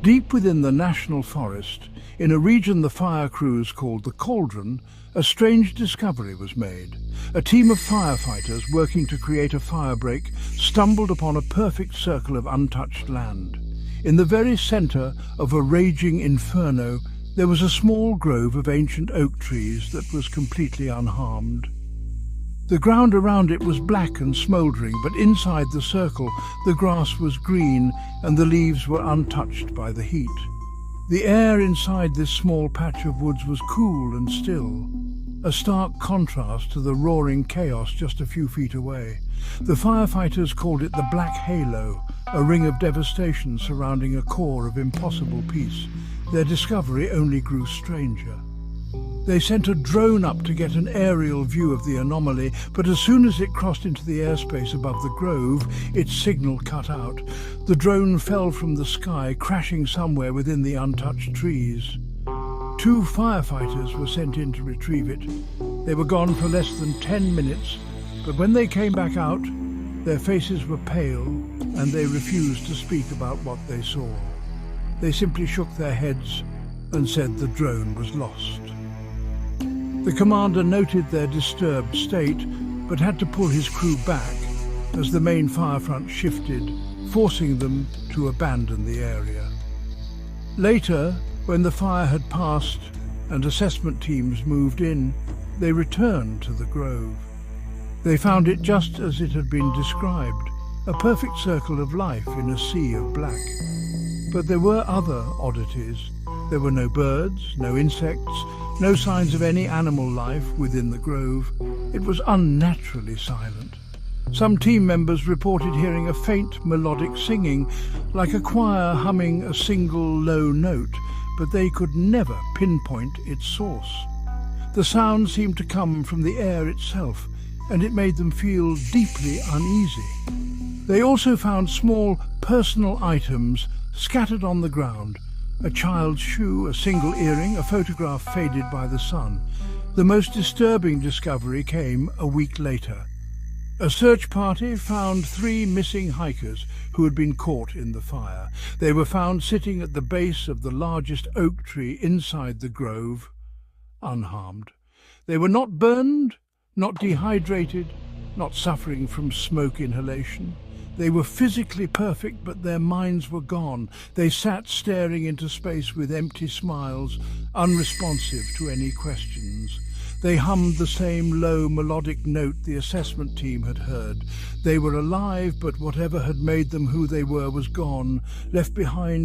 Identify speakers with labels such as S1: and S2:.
S1: Deep within the national forest, in a region the fire crews called the Cauldron, a strange discovery was made. A team of firefighters working to create a firebreak stumbled upon a perfect circle of untouched land. In the very centre of a raging inferno, there was a small grove of ancient oak trees that was completely unharmed. The ground around it was black and smouldering, but inside the circle the grass was green and the leaves were untouched by the heat. The air inside this small patch of woods was cool and still, a stark contrast to the roaring chaos just a few feet away. The firefighters called it the Black Halo, a ring of devastation surrounding a core of impossible peace. Their discovery only grew stranger. They sent a drone up to get an aerial view of the anomaly, but as soon as it crossed into the airspace above the grove, its signal cut out. The drone fell from the sky, crashing somewhere within the untouched trees. 2 firefighters were sent in to retrieve it. They were gone for less than 10 minutes, but when they came back out, their faces were pale and they refused to speak about what they saw. They simply shook their heads and said the drone was lost. The commander noted their disturbed state, but had to pull his crew back as the main fire front shifted, forcing them to abandon the area. Later, when the fire had passed and assessment teams moved in, they returned to the grove. They found it just as it had been described, a perfect circle of life in a sea of black. But there were other oddities. There were no birds, no insects, no signs of any animal life within the grove. It was unnaturally silent. Some team members reported hearing a faint melodic singing, like a choir humming a single low note, but they could never pinpoint its source. The sound seemed to come from the air itself, and it made them feel deeply uneasy. They also found small personal items scattered on the ground. A child's shoe, a single earring, a photograph faded by the sun. The most disturbing discovery came a week later. A search party found 3 missing hikers who had been caught in the fire. They were found sitting at the base of the largest oak tree inside the grove, unharmed. They were not burned, not dehydrated, not suffering from smoke inhalation. They were physically perfect, but their minds were gone. They sat staring into space with empty smiles, unresponsive to any questions. They hummed the same low melodic note the assessment team had heard. They were alive, but whatever had made them who they were was gone, left behind